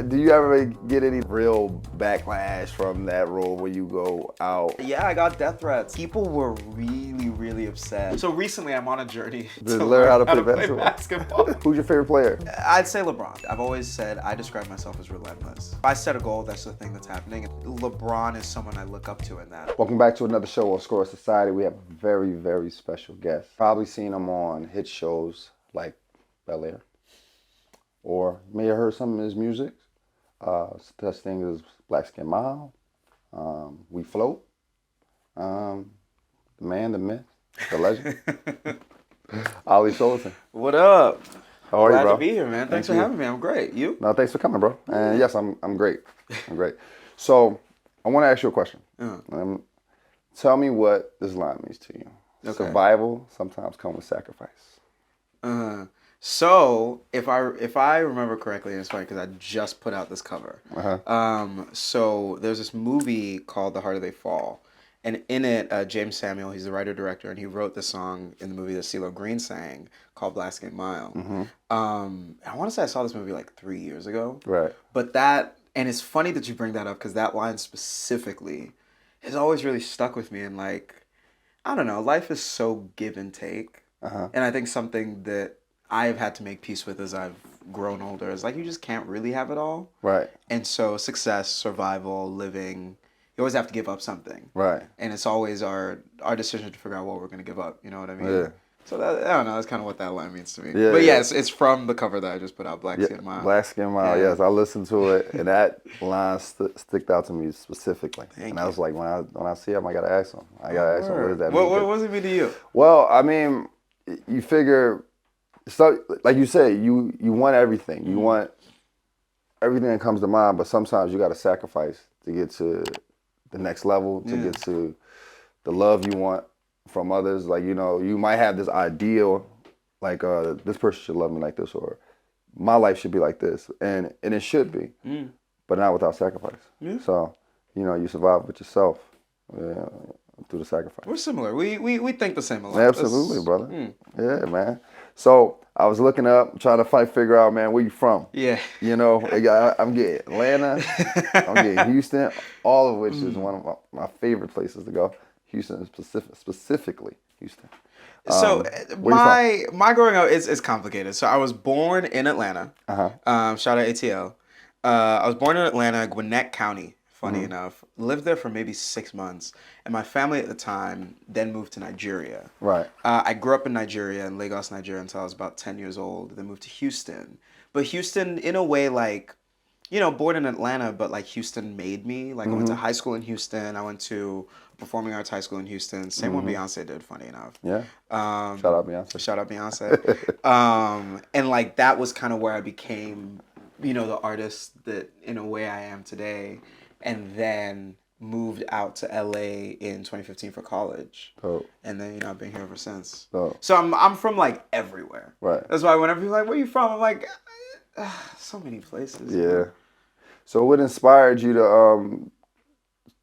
Do you ever get any real backlash from that role when you go out? Yeah, I got death threats. People were really upset. So recently I'm on a journey To learn how to play basketball. Who's your favorite player? I'd say LeBron. I've always said I describe myself as relentless. If I set a goal, that's the thing that's happening. LeBron is someone I look up to in that. Welcome back to another show on Score Society. We have a very special guest. Probably seen him on hit shows like Bel-Air. Or may have heard some of his music. Such things as Black Skin Mile, We Float, the man, the myth, the legend, Olly Sholotan. What up? How are Glad you, bro? to be here, man. Thanks for having me. I'm great. You? No, thanks for coming, bro. And yes, I'm great. I'm great. So I want to ask you a question. Tell me what this line means to you. Okay. Survival sometimes comes with sacrifice. So if I remember correctly, and it's funny because I just put out this cover. So there's this movie called The Harder They Fall, and in it, James Samuel, he's the writer director, and he wrote the song in the movie that CeeLo Green sang called Black Skin Mile. I want to say I saw this movie like 3 years ago. Right. But and it's funny that you bring that up because that line specifically has always really stuck with me. And like, I don't know, life is so give and take, and I think something that I've had to make peace with as I've grown older is like you just can't really have it all. Right. And so success, survival, living, you always have to give up something. Right. And it's always our decision to figure out what we're going to give up. You know what I mean? Yeah. So that, I don't know, that's kind of what that line means to me. Yeah, but yeah. yes, it's from the cover that I just put out, Black Skin Mile. Black Skin Mile, Yeah. yes. I listened to it, and that line sticked out to me specifically. Thank I you. was like, when I see him, I got to ask him. What does that mean? What does it mean to you? Well, I mean, you figure, so like you say, you want everything. You want everything that comes to mind, but sometimes you got to sacrifice to get to the next level, to get to the love you want from others. Like, you know, you might have this ideal, like this person should love me like this, or my life should be like this, and it should be, but not without sacrifice. So, you know, you survive with yourself through the sacrifice. We're similar. We think the same a lot. Absolutely, brother. Yeah, man. So I was looking up, trying to figure out, man, where you from? Yeah. You know, I'm getting Atlanta, I'm getting Houston, all of which is one of my favorite places to go. Houston, specifically Houston. So where you my growing up is complicated. So I was born in Atlanta. Shout out ATL. I was born in Atlanta, Gwinnett County. Funny enough, lived there for maybe 6 months, and my family at the time then moved to Nigeria. Right. I grew up in Nigeria, in Lagos, Nigeria, until I was about 10 years old. Then moved to Houston, but Houston, in a way, like, you know, born in Atlanta, but like Houston made me. Like I went to high school in Houston. I went to performing arts high school in Houston. Same one Beyonce did. Funny enough. Yeah. Shout out Beyonce. Shout out Beyonce. And like that was kind of where I became, you know, the artist that in a way I am today. And then moved out to LA in 2015 for college. Dope. And then, you know, I've been here ever since. Dope. So I'm from like everywhere. Right. That's why whenever you're like, where you from? I'm like, so many places. Yeah. So what inspired you to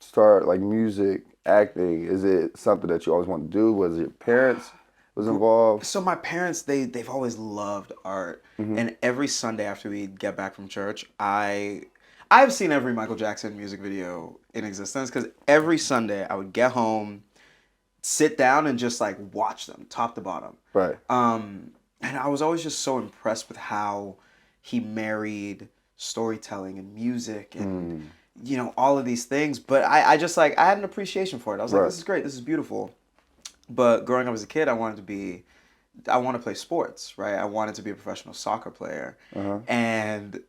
start like music, acting? Is it something that you always wanted to do? Was it your parents was involved? So my parents, they've always loved art. And every Sunday after we get back from church, I've seen every Michael Jackson music video in existence because every Sunday I would get home, sit down, and just like watch them top to bottom. Right. And I was always just so impressed with how he married storytelling and music and you know, all of these things. But I just like, I had an appreciation for it. I was like, this is great, this is beautiful. But growing up as a kid, I wanted to play sports, right? I wanted to be a professional soccer player. And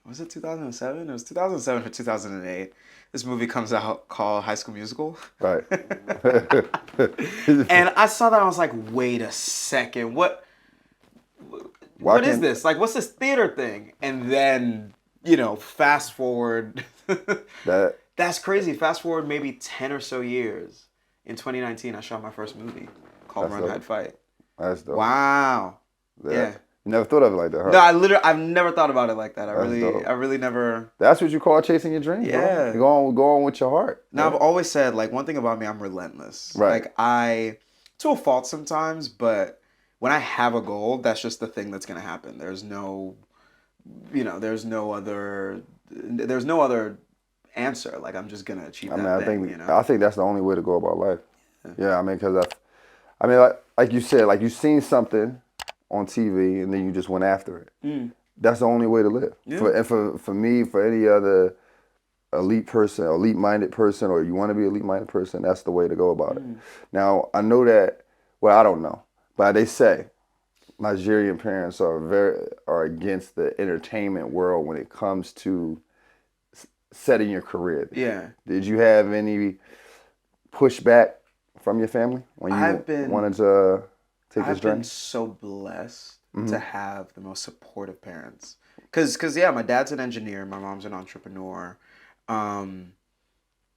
was it 2007? It was 2007 or 2008. This movie comes out called High School Musical. Right. And I saw that and I was like, wait a second, what is this? Like, what's this theater thing? And then, you know, fast forward. That's crazy. Fast forward maybe 10 or so years. In 2019, I shot my first movie called Run, Hide, Fight. That's dope. Wow. Yeah. You never thought of it like that, huh? No, I've never thought about it like that. I really never. That's what you call chasing your dreams. Yeah. Bro. Go on with your heart. Now, I've always said, like, one thing about me, I'm relentless. Right. Like, to a fault sometimes, but when I have a goal, that's just the thing that's going to happen. There's no there's no other answer. Like I'm just gonna achieve I mean, that I thing. think I think that's the only way to go about life. Yeah, I mean, because like you said, like you seen something on TV and then you just went after it. That's the only way to live. Yeah. For me, for any other elite person, elite-minded person, or you want to be elite-minded person, that's the way to go about it. Now, I know that, well, I don't know, but they say Nigerian parents are against the entertainment world when it comes to setting your career. Yeah. Did you have any pushback from your family when you I've been wanted to take this I've been journey? so blessed to have the most supportive parents. Cause yeah, my dad's an engineer, my mom's an entrepreneur, um,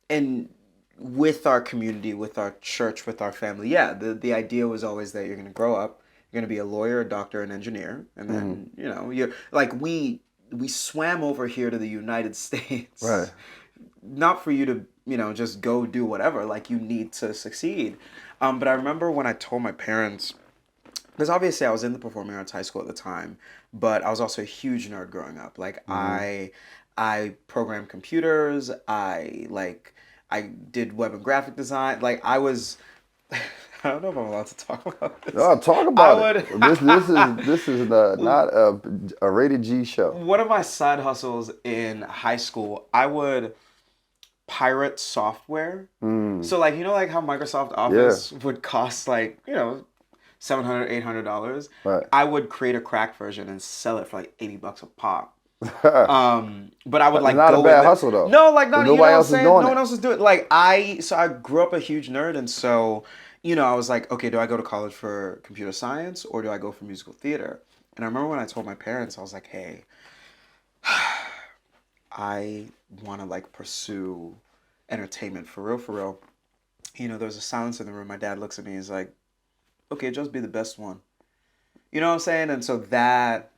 and with our community, with our church, with our family, yeah, the idea was always that you're gonna grow up, you're gonna be a lawyer, a doctor, an engineer, and then you're like we swam over here to the United Right. States, not for you to just go do whatever. Like you need to succeed. But I remember when I told my parents, because obviously I was in the performing arts high school at the time, but I was also a huge nerd growing up. Like I programmed computers. I did web and graphic design. Like I was. I don't know if I'm allowed to talk about this. No, talk I about it. would. This is not a rated G show. One of my side hustles in high school, I would pirate software. So like like how Microsoft Office would cost like, $700, $800. Right. I would create a crack version and sell it for like $80 a pop. But I would like Not go a bad in hustle though. No, like not But you know nobody what I'm else is saying? doing No it. one else is doing it. Like I grew up a huge nerd, and so I was like, okay, do I go to college for computer science or do I go for musical theater? And I remember when I told my parents, I was like, hey, I want to like pursue entertainment for real, for real. There was a silence in the room. My dad looks at me. He's like, okay, just be the best one. You know what I'm saying? And so that,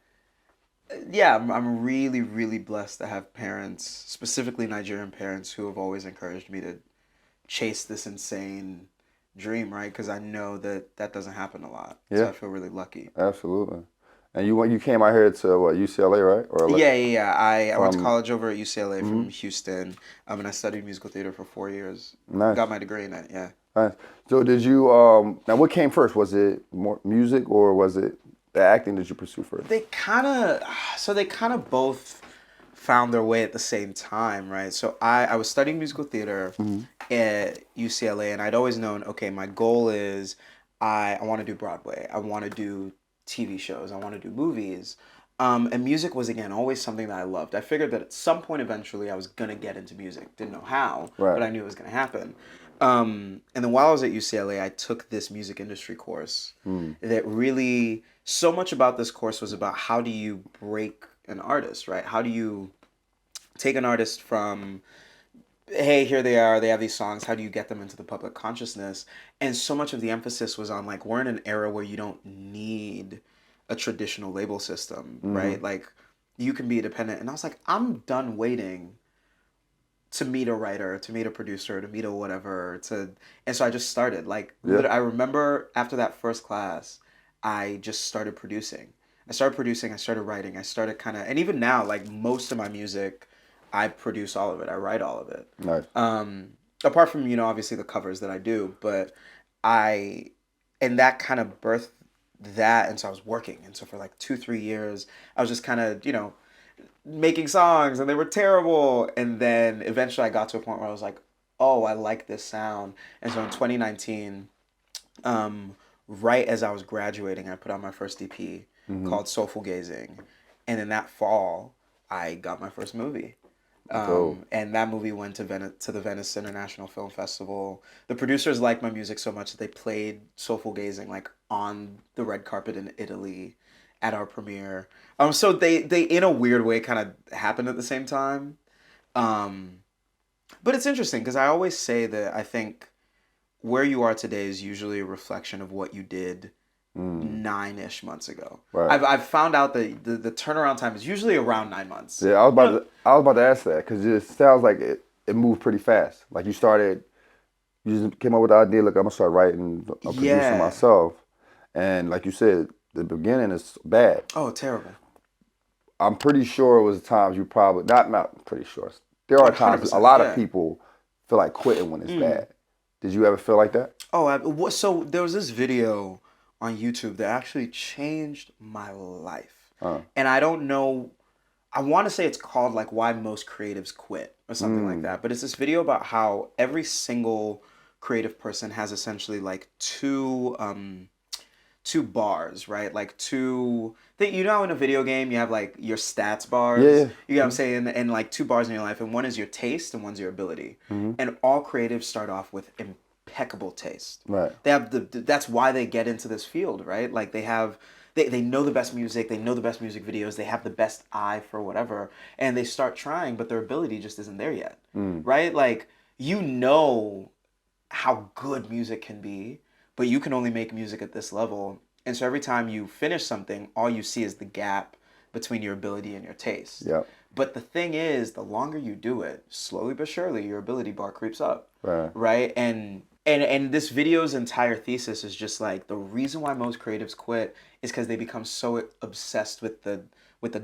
yeah, I'm really, really blessed to have parents, specifically Nigerian parents, who have always encouraged me to chase this insane dream, right? Because I know that doesn't happen a lot. So Yeah. I feel really lucky. Absolutely. And you came out here to what, UCLA, right? Or Yeah. I went to college over at UCLA from Houston, and I studied musical theater for 4 years. Nice. Got my degree in it, yeah. Nice. So did you now what came first? Was it more music or was it the acting that you pursued first? They kind of both found their way at the same time, right? So I was studying musical theater at UCLA, and I'd always known, okay, my goal is I want to do Broadway. I want to do TV shows. I want to do movies. And music was, again, always something that I loved. I figured that at some point eventually I was going to get into music. Didn't know how, Right. but I knew it was going to happen. And then while I was at UCLA, I took this music industry course that really, so much about this course was about how do you break an artist, right? How do you take an artist from, hey, here they are, they have these songs, how do you get them into the public consciousness? And so much of the emphasis was on like, we're in an era where you don't need a traditional label system, right? Like you can be independent. And I was like, I'm done waiting to meet a writer, to meet a producer, to meet a whatever, and so I just started. Like I remember after that first class, I just started producing. I started writing, I started and even now, like most of my music, I produce all of it. I write all of it. Nice. Apart from, obviously the covers that I do, but and that kind of birthed that. And so I was working. And so for like 2-3 years, I was just kind of, making songs and they were terrible. And then eventually I got to a point where I was like, oh, I like this sound. And so in 2019, right as I was graduating, I put out my first EP called Soulful Gazing. And in that fall, I got my first movie. And that movie went to the Venice International Film Festival. The producers liked my music so much that they played Soulful Gazing like on the red carpet in Italy at our premiere. So they in a weird way kind of happened at the same time. But it's interesting because I always say that I think where you are today is usually a reflection of what you did 9-ish months ago. Right. I've found out that the turnaround time is usually around 9 months. Yeah, I was about to ask that because it sounds like it moved pretty fast. Like you just came up with the idea. Look, I'm gonna start writing, producing myself, and like you said, the beginning is bad. Oh, terrible. I'm pretty sure it was times you probably not pretty sure. There are times a 100%, lot of yeah. people feel like quitting when it's bad. Did you ever feel like that? Oh, so there was this video on YouTube that actually changed my life. And I don't know, I want to say it's called like Why Most Creatives Quit or something like that. But it's this video about how every single creative person has essentially like two bars, right? Like two you know in a video game you have like your stats bars. Yeah. You know what I'm saying? And like two bars in your life, and one is your taste and one's your ability. And all creatives start off with impeccable taste. Right. They have that's why they get into this field, right? Like they know the best music, they know the best music videos, they have the best eye for whatever, and they start trying, but their ability just isn't there yet. Right? Like you know how good music can be, but you can only make music at this level. And so every time you finish something, all you see is the gap between your ability and your taste. Yep. But the thing is, the longer you do it, slowly but surely, your ability bar creeps up. Right. Right? And this video's entire thesis is just like the reason why most creatives quit is because they become so obsessed with the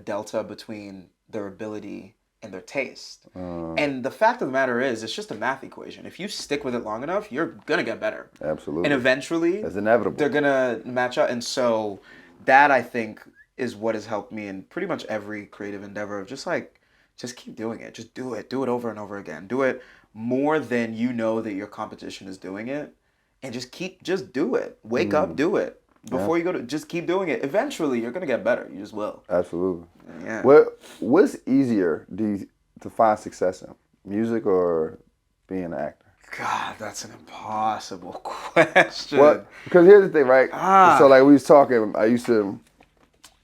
delta between their ability and their taste. And the fact of the matter is, it's just a math equation. If you stick with it long enough, you're gonna get better. Absolutely. And eventually, it's inevitable. They're gonna match up. And so that I think is what has helped me in pretty much every creative endeavor of just keep doing it. Just do it over and over again. Do it more than you know that your competition is doing it, and just do it. Wake up, do it. Before you go to, just keep doing it. Eventually, you're gonna get better. You just will. Absolutely. Yeah. What's easier to find success in, music or being an actor? God, that's an impossible question. Well, because here's the thing, right? So like we was talking, I used to,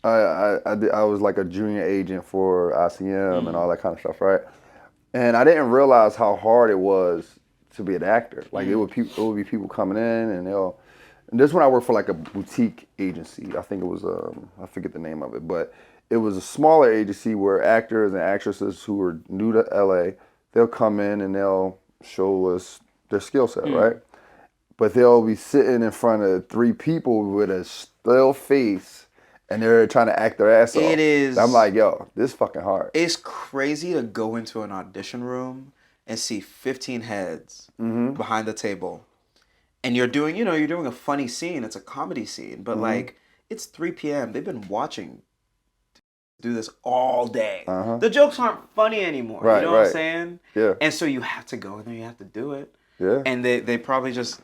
I was like a junior agent for ICM and all that kind of stuff, right? And I didn't realize how hard it was to be an actor. Like it would be people coming in and and this when I worked for like a boutique agency. I think it was I forget the name of it, but it was a smaller agency where actors and actresses who were new to LA, they'll come in and they'll show us their skill set, right? But they'll be sitting in front of 3 people with a still face and they're trying to act their ass off. It is. I'm like, yo, this is fucking hard. It's crazy to go into an audition room and see 15 heads behind the table. And you're doing a funny scene. It's a comedy scene. But like, it's 3 p.m. They've been watching do this all day. The jokes aren't funny anymore. Right, you know what I'm saying? Yeah. And so you have to go in there. You have to do it. Yeah. And they probably just...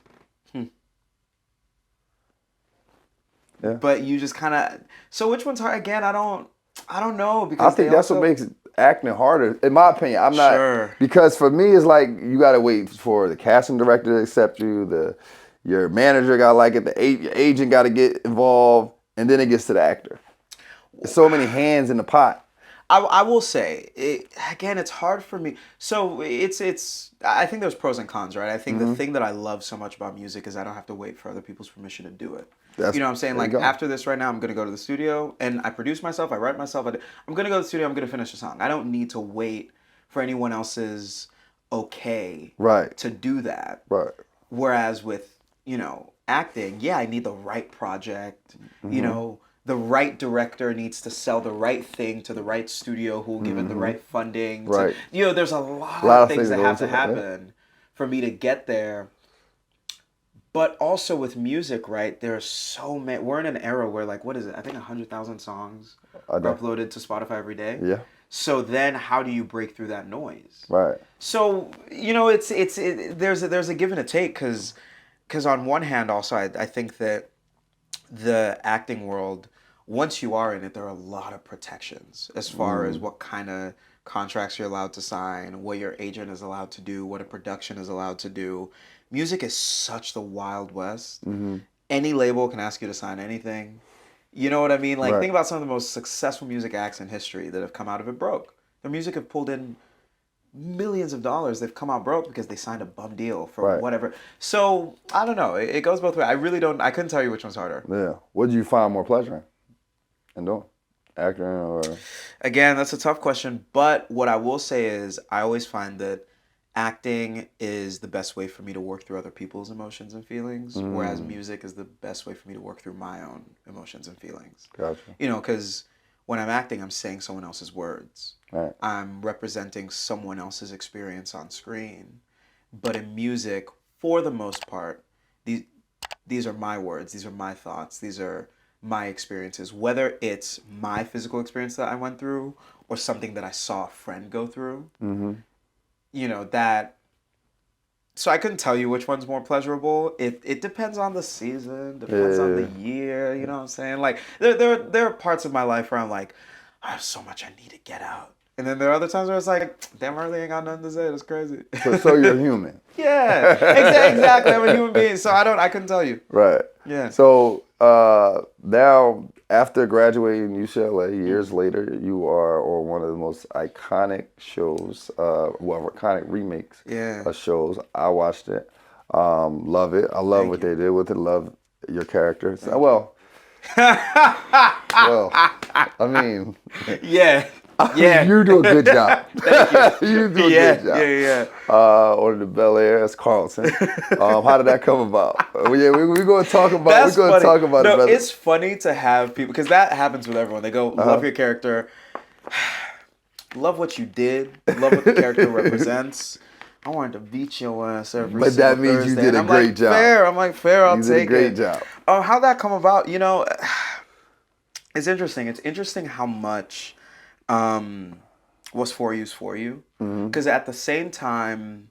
Yeah. But you just kind of... So which one's hard? Again, I don't know. Because I think that's what makes acting harder, in my opinion. I'm not... Sure. Because for me, it's like you got to wait for the casting director to accept you, your manager got to like it, your agent got to get involved, and then it gets to the actor. There's so many hands in the pot. I will say, again, it's hard for me. So I think there's pros and cons, right? I think the thing that I love so much about music is I don't have to wait for other people's permission to do it. You know what I'm saying? Like after this right now, I'm going to go to the studio and I produce myself, I write myself. I'm going to go to the studio, I'm going to finish a song. I don't need to wait for anyone else's okay to do that. Right. Whereas with, acting, yeah, I need the right project, the right director needs to sell the right thing to the right studio who will give it the right funding. Right. There's a lot of things that have to happen for me to get there. But also with music, right, there's so many. We're in an era where, like, what is it? I think 100,000 songs are uploaded to Spotify every day. Yeah. So then how do you break through that noise? Right. So, there's a give and a take because on one hand also I think that the acting world, once you are in it, there are a lot of protections as far as what kind of contracts you're allowed to sign, what your agent is allowed to do, what a production is allowed to do. Music is such the Wild West. Any label can ask you to sign anything. You know what I mean? Like, think about some of the most successful music acts in history that have come out of it broke. Their music have pulled in millions of dollars. They've come out broke because they signed a bum deal for whatever. So, I don't know. It goes both ways. I couldn't tell you which one's harder. Yeah. What do you find more pleasure in doing? Acting or... Again, that's a tough question. But what I will say is I always find that acting is the best way for me to work through other people's emotions and feelings, whereas music is the best way for me to work through my own emotions and feelings. Gotcha. Because when I'm acting, I'm saying someone else's words. Right. I'm representing someone else's experience on screen. But in music, for the most part, these these are my words, these are my thoughts, these are my experiences. Whether it's my physical experience that I went through or something that I saw a friend go through, Mm-hmm. that. So I couldn't tell you which one's more pleasurable. It depends on the season, depends on the Yeah. year. You know what I'm saying? Like there are parts of my life where I'm like, I have so much I need to get out, and then there are other times where it's like, damn, I really ain't got nothing to say. That's crazy. So you're human. Yeah, exactly. I'm a human being, so I couldn't tell you. Right. Yeah. So now, after graduating UCLA, years later, you are on one of the most iconic shows, iconic remakes Yeah. of shows. I watched it. Love it. I love Thank what you. they did with it. Love your character. So, Thank well, I mean, Yeah. Yeah. you do a good job. Thank you. You do a Yeah. good job. Yeah. On the Bel-Air as Carlton. How did that come about? Yeah, we're going to talk about. That's We're going to funny. talk about no, it. Better. it's funny to have people because that happens with everyone. They go, love your character, love what you did, love what the character represents. I wanted to beat your ass every But single that means you Thursday. did And a I'm great like, job. Fair. I'm like, fair. I'll You take did a it. great job. How'd that come about? It's interesting. It's interesting how much what's for you is for you. Because at the same time,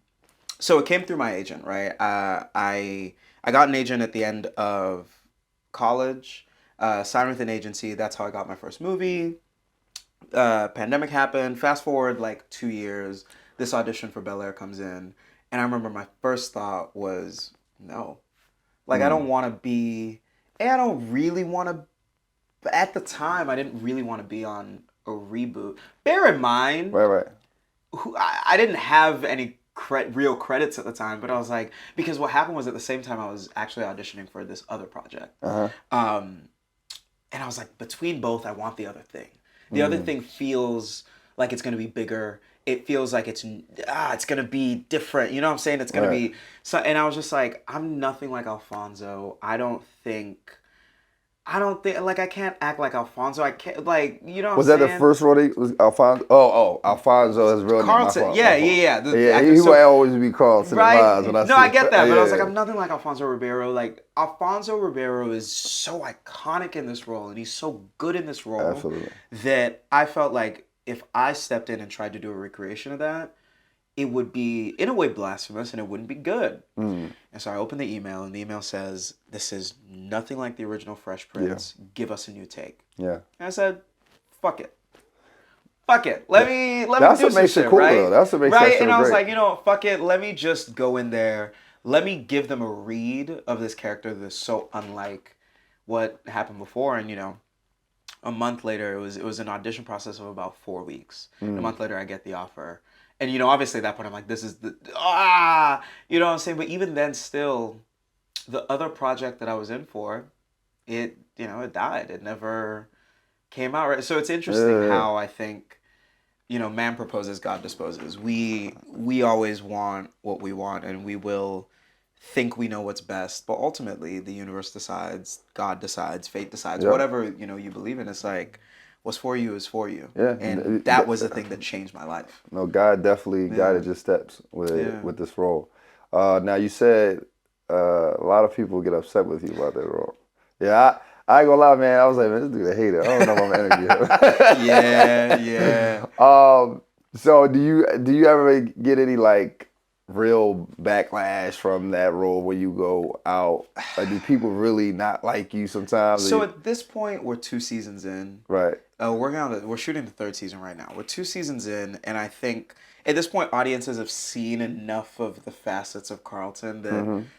so it came through my agent, right? I got an agent at the end of college. Signed with an agency. That's how I got my first movie. Pandemic happened. Fast forward like 2 years. This audition for Bel-Air comes in, and I remember my first thought was no. Like I don't want to be. I don't really want to. But at the time, I didn't really want to be on a reboot. Bear in mind, Right. I didn't have any real credits at the time, but I was like, because what happened was at the same time I was actually auditioning for this other project. And I was like, between both, I want the other thing. The other thing feels like it's going to be bigger. It feels like it's going to be different. You know what I'm saying? It's going to be so. And I was just like, I'm nothing like Alfonso. I don't think like I can't act like Alfonso. I can't like you know. What Was I'm that saying? the first role? Was Alfonso? Alfonso is real name. Carlton? My fault. Yeah. He So- might always be Carlton. Right? When I No, see I get that, but I was like, yeah. I'm nothing like Alfonso Ribeiro. Like Alfonso Ribeiro is so iconic in this role, and he's so good in this role Absolutely. that I felt like if I stepped in and tried to do a recreation of that, it would be in a way blasphemous, and it wouldn't be good. And so I opened the email, and the email says, "This is nothing like the original Fresh Prince. Give us a new take." Yeah. And I said, "Fuck it." Fuck it. Let me That's do what some makes it shit, cool, right? though. That's what makes that right. shit And I was great. like, fuck it. Let me just go in there. Let me give them a read of this character that's so unlike what happened before. And a month later, it was an audition process of about 4 weeks. A month later, I get the offer. And obviously at that point, I'm like, this is you know what I'm saying? But even then, still, the other project that I was in for, it died. It never came out, right? So it's interesting how I think, man proposes, God disposes. We always want what we want, and we will think we know what's best, but ultimately the universe decides, God decides, fate decides, whatever you believe in. It's like, what's for you is for you. Yeah. And that was the thing that changed my life. No, God definitely guided your steps with this role. Now you said a lot of people get upset with you about that role. Yeah, I ain't gonna lie, man. I was like, man, this dude a hater. I don't know if I'm gonna interview him. Yeah. So do you ever get any like real backlash from that role when you go out? Like, do people really not like you sometimes? So at this point, we're 2 seasons in. Right. We're shooting the 3rd season right now. We're 2 seasons in, and I think at this point, audiences have seen enough of the facets of Carlton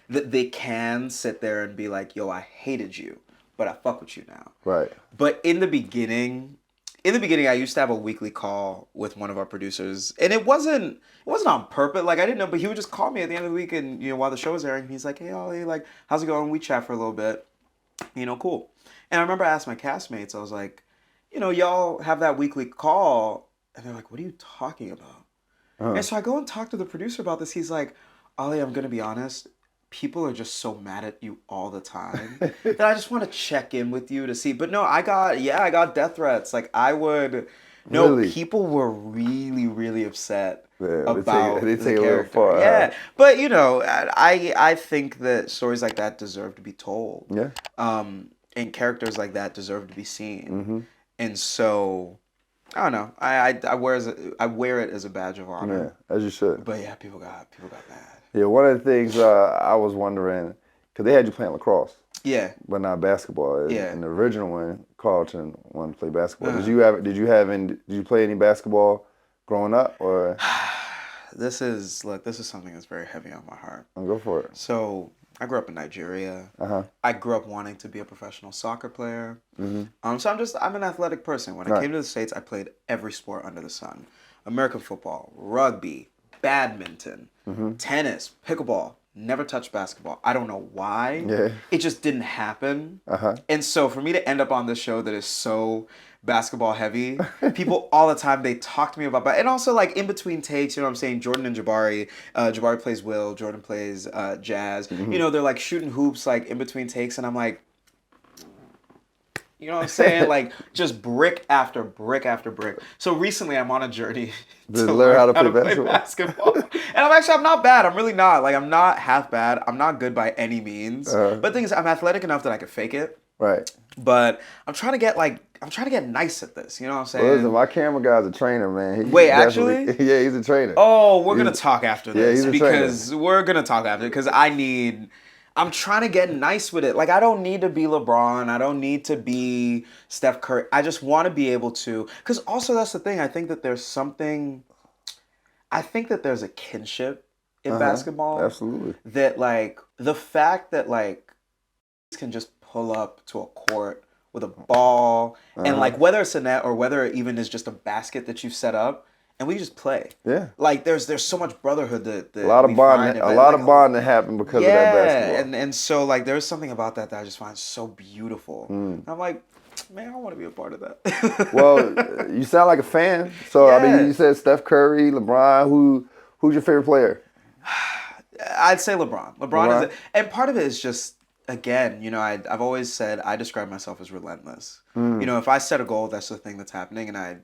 that they can sit there and be like, "Yo, I hated you, but I fuck with you now." Right. But in the beginning, I used to have a weekly call with one of our producers, and it wasn't on purpose. Like I didn't know, but he would just call me at the end of the week, and while the show was airing, he's like, "Hey, Ollie, like, how's it going?" We chat for a little bit, cool. And I remember I asked my castmates, I was like, y'all have that weekly call, and they're like, "What are you talking about?" And so I go and talk to the producer about this. He's like, "Ollie, I'm gonna be honest. people are just so mad at you all the time that I just want to check in with you to see. But no, I got death threats. Like I would. No, Really? people were really, really upset Yeah, about they the take it a little character. far. Yeah, but you know, I think that stories like that deserve to be told. Yeah. And characters like that deserve to be seen. Mm-hmm. And so, I don't know. I wear it as a badge of honor. Yeah, as you should. But yeah, people got mad. Yeah, one of the things I was wondering, because they had you playing lacrosse, Yeah. but not basketball. Yeah. In the original one, Carlton wanted to play basketball. Uh-huh. Did you play any basketball growing up, or? This is something that's very heavy on my heart. I'll go for it. So I grew up in Nigeria. Uh-huh. I grew up wanting to be a professional soccer player. Mm-hmm. So I'm an athletic person. When I came to the States, I played every sport under the sun: American football, rugby, badminton, tennis, pickleball. Never touched basketball. I don't know why. Yeah. It just didn't happen. Uh-huh. And so for me to end up on this show that is so basketball heavy, people all the time, they talk to me about, and also like in between takes, you know what I'm saying? Jordan and Jabari. Jabari plays Will, Jordan plays Jazz. You know, they're like shooting hoops like in between takes, and I'm like, you know what I'm saying? Like just brick after brick after brick. So recently I'm on a journey to learn how to play basketball. And I'm not bad. I'm really not. Like I'm not half bad. I'm not good by any means. But the thing is I'm athletic enough that I could fake it. Right. But I'm trying to get nice at this. You know what I'm saying? Well, listen, my camera guy's a trainer, man. Wait, actually? Yeah, he's a trainer. Oh, we're going to talk after this. he's a because we're going to talk after it because I'm trying to get nice with it. Like, I don't need to be LeBron. I don't need to be Steph Curry. I just want to be able to. Because also, that's the thing. I think that there's a kinship in basketball. Absolutely. That, like, the fact that, like, can just pull up to a court with a ball and, like, whether it's a net or whether it even is just a basket that you've set up, and we just play. Yeah. Like there's so much brotherhood that a lot of bonding that happened because of that basketball. And so like there's something about that I just find so beautiful. I'm like, man, I want to be a part of that. Well, you sound like a fan. So I mean, you said Steph Curry, LeBron. Who's your favorite player? I'd say LeBron. LeBron is, and part of it is just, again, you know, I've always said I describe myself as relentless. You know, if I set a goal, that's the thing that's happening, and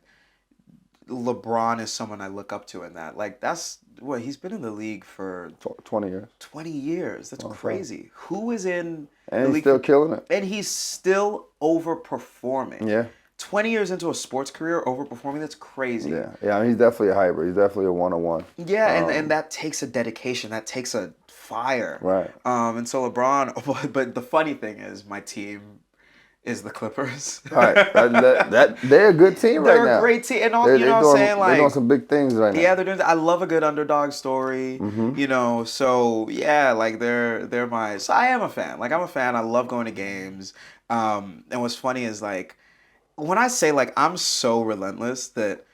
LeBron is someone I look up to in that. Like, that's what he's been in the league for 20 years. 20 years. That's crazy. Who is in and the he's league still killing it. And he's still overperforming. Yeah. 20 years into a sports career, overperforming, that's crazy. Yeah. I mean, he's definitely a hybrid. He's definitely a one-on-one. Yeah, and that takes a dedication. That takes a fire. Right. And so LeBron, but the funny thing is my team is the Clippers. Right. They're a good team right now. They're a great team. And all, you know what I'm saying? Like, they're doing some big things right now. Yeah, they're doing. I love a good underdog story. You know, so yeah, like they're my. So I am a fan. Like I'm a fan. I love going to games. And what's funny is like when I say like I'm so relentless that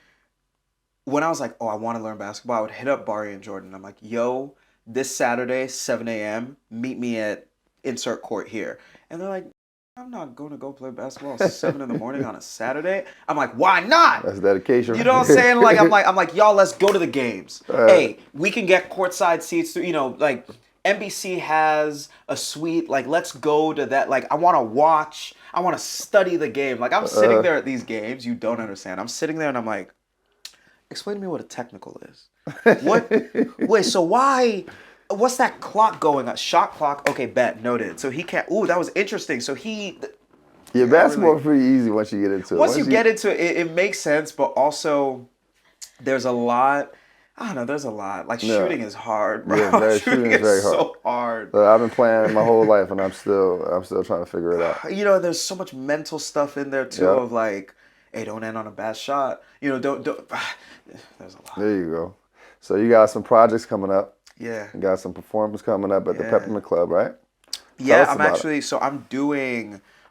when I was like, oh, I want to learn basketball, I would hit up Barry and Jordan. I'm like, yo, this Saturday, 7 a.m., meet me at insert court here. And they're like, I'm not going to go play basketball at 7 in the morning on a Saturday. I'm like, why not? That's dedication. You know what I'm saying? Like, I'm like, y'all, let's go to the games. Hey, we can get courtside seats. You know, like NBC has a suite. Like, let's go to that. Like, I want to watch. I want to study the game. Like, I'm sitting there at these games. You don't understand. I'm sitting there and I'm like, explain to me what a technical is. What? Wait, so why? What's that clock going on? Shot clock. Okay, bet. Noted. So he can't. Ooh, that was interesting. So he. Yeah, basketball is pretty easy once you get into it. Once you get into it, it makes sense, but also there's a lot. I don't know. There's a lot. Like shooting is hard, bro. Yeah, shooting is very hard. So hard. So I've been playing my whole life, and I'm still trying to figure it out. You know, there's so much mental stuff in there too. Of like, hey, don't end on a bad shot. You know, don't. There's a lot. There you go. So you got some projects coming up. Yeah. You got some performance coming up at the Peppermint Club, right? Yeah, I'm doing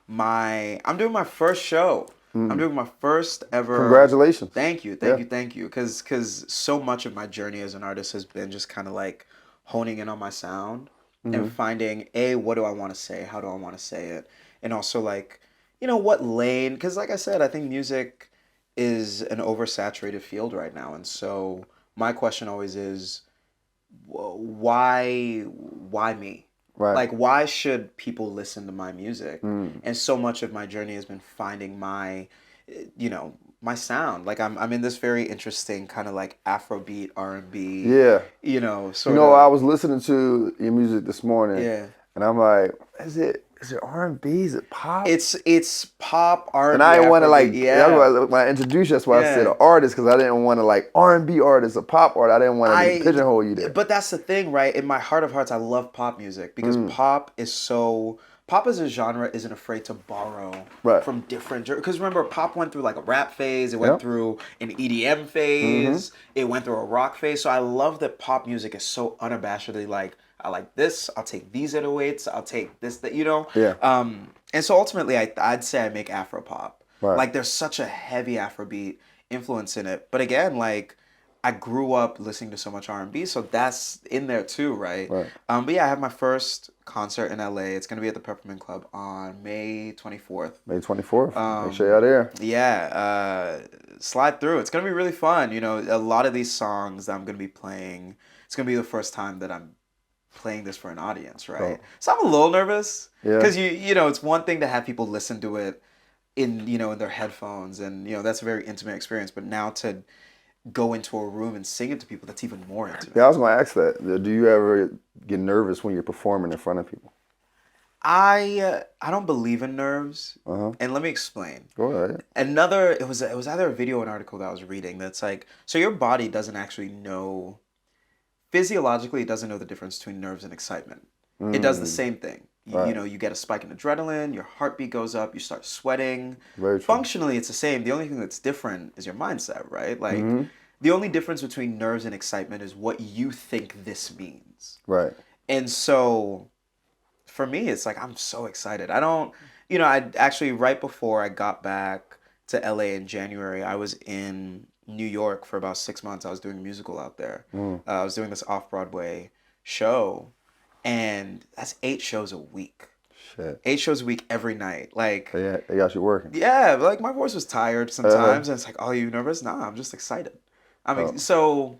my first show. I'm doing my first ever. Congratulations. Thank you. Because so much of my journey as an artist has been just kind of like honing in on my sound and finding, what do I want to say? How do I want to say it? And also like, you know, what lane? Because like I said, I think music is an oversaturated field right now. And so my question always is, why me? Right. Like, why should people listen to my music? Mm. And so much of my journey has been finding my, my sound. Like, I'm in this very interesting kind of like Afrobeat, R&B, Yeah. sort I of. was listening to your music this morning, Yeah. and I'm like, is it R&B? Is it pop? It's pop, R&B, And I didn't want to Afrobeat. like. Yeah. That's why when I introduced you, that's why I said Yeah. an artist, because I didn't want to like R&B artist, a pop artist. I didn't want to pigeonhole you there. But that's the thing, right? In my heart of hearts, I love pop music because pop as a genre isn't afraid to borrow Right. from different, because remember, pop went through like a rap phase, it went Yep. through an EDM phase, it went through a rock phase. So I love that pop music is so unabashedly like, I like this, I'll take these 808s, I'll take this, that, Yeah. And so ultimately, I'd say I make Afro pop. Right. Like, there's such a heavy Afrobeat influence in it. But again, like, I grew up listening to so much R&B, so that's in there too, right? Right. But yeah, I have my first concert in LA. It's gonna be at the Peppermint Club on May 24th. May 24th. Make sure you're there. Yeah, slide through. It's gonna be really fun. A lot of these songs that I'm gonna be playing, it's gonna be the first time that I'm playing this for an audience, right? Oh. So I'm a little nervous Yeah. because it's one thing to have people listen to it in their headphones, and that's a very intimate experience. But now to go into a room and sing it to people, that's even more intimate. Yeah, I was going to ask that. Do you ever get nervous when you're performing in front of people? I don't believe in nerves, Uh-huh. and let me explain. Go ahead. It was either a video or an article that I was reading that's like, so your body doesn't actually know, physiologically, it doesn't know the difference between nerves and excitement. It does the same thing. Right. You get a spike in adrenaline, your heartbeat goes up, you start sweating. Very true. Functionally, it's the same. The only thing that's different is your mindset, right? Like, the only difference between nerves and excitement is what you think this means. Right. And so, for me, it's like, I'm so excited. I don't, I actually, right before I got back to LA in January, I was in New York for about 6 months. I was doing a musical out there. I was doing this off-Broadway show. And that's 8 shows a week. Shit. 8 shows a week every night. Like, They got you working. yeah, like my voice was tired sometimes, and it's like, oh, you nervous? Nah, I'm just excited. So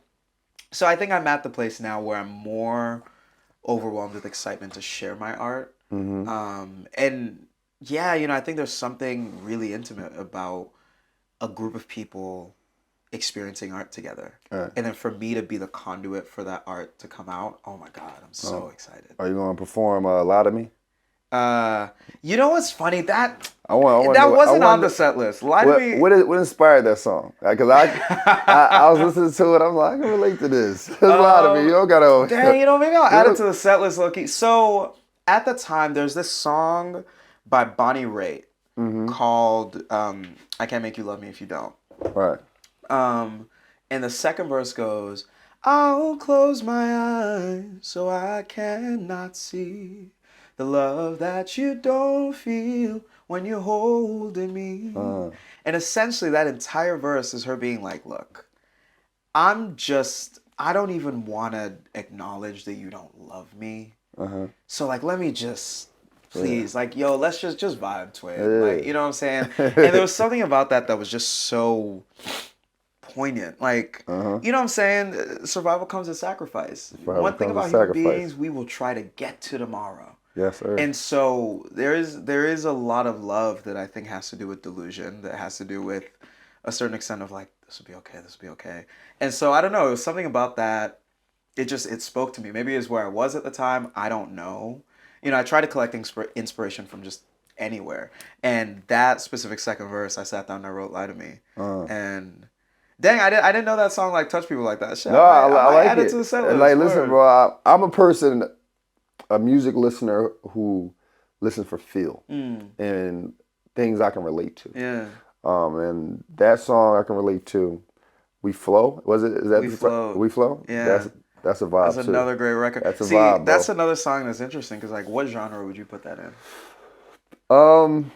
I think I'm at the place now where I'm more overwhelmed with excitement to share my art. And yeah, I think there's something really intimate about a group of people experiencing art together. Right. And then for me to be the conduit for that art to come out, oh my God, I'm so excited. Are you going to perform A Lot of Me? You know what's funny? That wasn't on the set list. Lie to Me. What inspired that song? Because I was listening to it. I'm like, I can relate to this. There's A Lot of Me. You don't gotta. Dang, maybe I'll add it to the set list, low-key. So at the time, there's this song by Bonnie Raitt called "I Can't Make You Love Me If You Don't." Right. And the second verse goes, I'll close my eyes so I cannot see the love that you don't feel when you're holding me. And essentially that entire verse is her being like, look, I don't even want to acknowledge that you don't love me. So like, let me just, please, like, yo, let's just vibe, twin. Like, you know what I'm saying? And there was something about that was just so poignant. Like, you know what I'm saying? Survival comes with sacrifice. One thing about human beings, we will try to get to tomorrow. Yes, sir. And so there is a lot of love that I think has to do with delusion, that has to do with a certain extent of like, this will be okay, this will be okay. And so I don't know, it was something about that. It spoke to me. Maybe it's where I was at the time. I don't know. I tried to collect inspiration from just anywhere. And that specific second verse, I sat down and I wrote "Lie to Me." And dang, I didn't know that song like touched people like that. Shit, no, I like add it. To the set list. Like, listen, bro, I'm a person, a music listener who listens for feel and things I can relate to. Yeah. And that song I can relate to. We Flow. Is that We Flow? We Flow. Yeah. That's a vibe. That's another great record. That's a vibe, bro. That's another song that's interesting because like, what genre would you put that in? I'm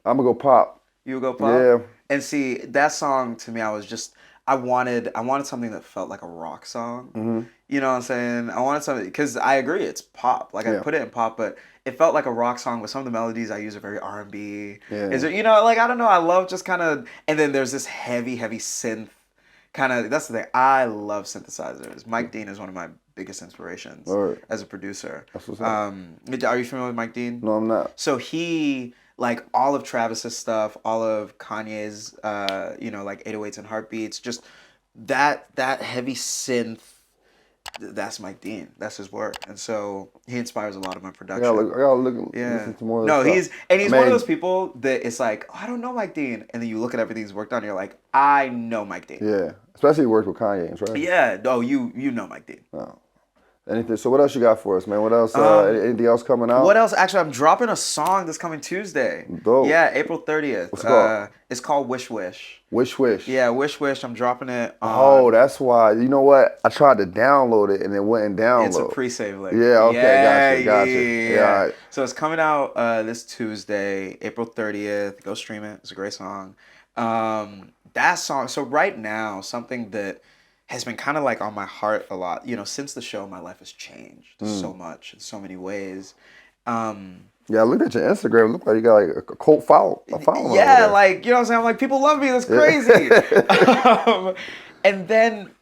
gonna go pop. You would go pop? Yeah. And see, that song to me, I wanted something that felt like a rock song. You know what I'm saying? I wanted something, because I agree, it's pop. Like, I put it in pop, but it felt like a rock song with some of the melodies I use are very R&B. Yeah. Is it, like, I don't know, I love just kind of, and then there's this heavy synth kind of, that's the thing, I love synthesizers. Mike Dean is one of my biggest inspirations Word. as a producer. That's what's up. Are you familiar with Mike Dean? No, I'm not. So he, like, all of Travis's stuff, all of Kanye's, like 808s and Heartbeats, just that heavy synth. That's Mike Dean. That's his work, and so he inspires a lot of my production. I gotta look listen to more of No, his he's stuff. one of those people that it's like, oh, I don't know Mike Dean, and then you look at everything he's worked on, and you're like, I know Mike Dean. Yeah, especially he worked with Kanye and Travis. Yeah. Oh, you know Mike Dean. Oh. Anything? So what else you got for us, man? What else? Anything else coming out? What else? Actually, I'm dropping a song this coming Tuesday. Dope. Yeah, April 30th. What's it called? It's called Wish Wish. Wish Wish. Yeah, Wish Wish. I'm dropping it on... Oh, that's why. You know what? I tried to download it and it wouldn't download. It's a pre-save link. Yeah, okay, gotcha. Yeah. All right. So it's coming out this Tuesday, April 30th. Go stream it. It's a great song. That song, so right now, something that has been kind of like on my heart a lot, since the show, my life has changed so much in so many ways. Yeah, I looked at your Instagram. It looked like you got like a cult following. Yeah, like, you know what I'm saying? I'm like, people love me. That's crazy. And then,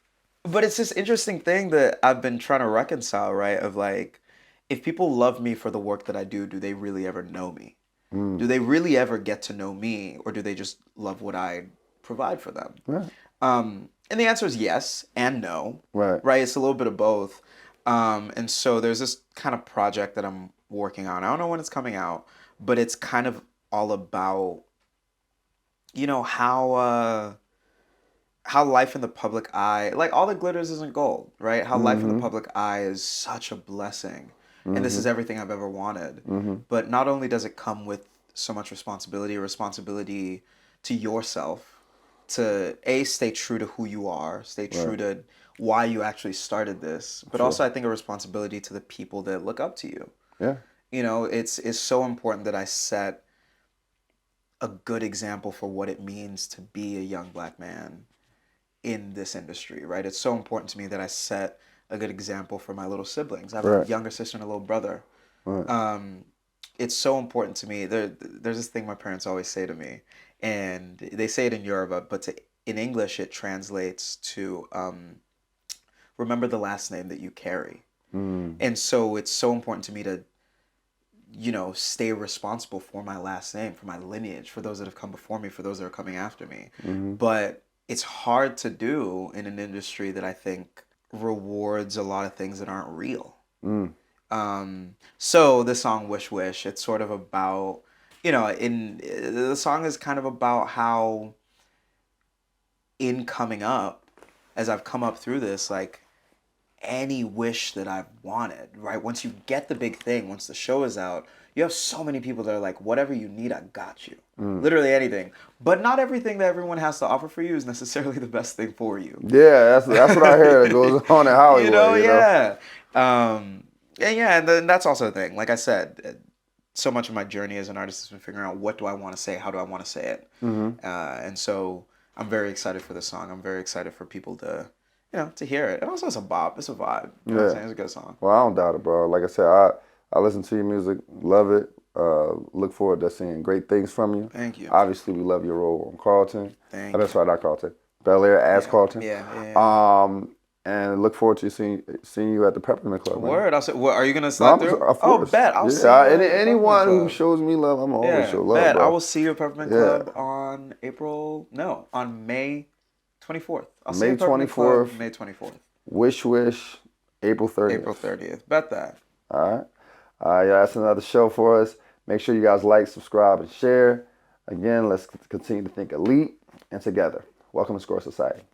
but it's this interesting thing that I've been trying to reconcile, right? Of like, if people love me for the work that I do they really ever know me? Do they really ever get to know me? Or do they just love what I provide for them? Right. And the answer is yes and no. Right. It's a little bit of both. And so there's this kind of project that I'm working on. I don't know when it's coming out, but it's kind of all about, how life in the public eye, like all that glitters isn't gold, right? How life in the public eye is such a blessing. And this is everything I've ever wanted. But not only does it come with so much responsibility to yourself, to stay true to who you are, stay true to why you actually started this, but also I think a responsibility to the people that look up to you. Yeah. It's so important that I set a good example for what it means to be a young Black man in this industry, right? It's so important to me that I set a good example for my little siblings. I have a younger sister and a little brother. It's so important to me. There's this thing my parents always say to me, and they say it in Yoruba, but in English it translates to remember the last name that you carry. And so it's so important to me to, stay responsible for my last name, for my lineage, for those that have come before me, for those that are coming after me. But it's hard to do in an industry that I think rewards a lot of things that aren't real. So the song Wish Wish, it's sort of about, the song is kind of about how in coming up, as I've come up through this, like any wish that I've wanted, right? Once you get the big thing, once the show is out, you have so many people that are like, whatever you need, I got you. Literally anything. But not everything that everyone has to offer for you is necessarily the best thing for you. Yeah, that's what I hear that goes on in Hollywood. Yeah. And then that's also the thing. Like I said, so much of my journey as an artist has been figuring out what do I want to say, how do I want to say it. And so I'm very excited for this song. I'm very excited for people to, to hear it. And also it's a bop. It's a vibe. You know what I'm saying? It's a good song. Well, I don't doubt it, bro. Like I said, I listen to your music, love it. Look forward to seeing great things from you. Thank you. Obviously, we love your role on Carlton. Thank you. That's right, not Carlton. Bel-Air as Carlton. Yeah. And look forward to seeing you at the Peppermint Club. Word. I'll say, are you going to slide through? Of course. Oh, bet. I'll see you at the anyone Peppermint who Club. shows me love, I'm always show love, bet. bro. I will see you at Peppermint Club on May 24th. I'll see you at Peppermint Club May 24th. Wish Wish, April 30th. April 30th. Bet that. All right. Yeah, that's another show for us. Make sure you guys like, subscribe, and share. Again, let's continue to think elite and together. Welcome to Score Society.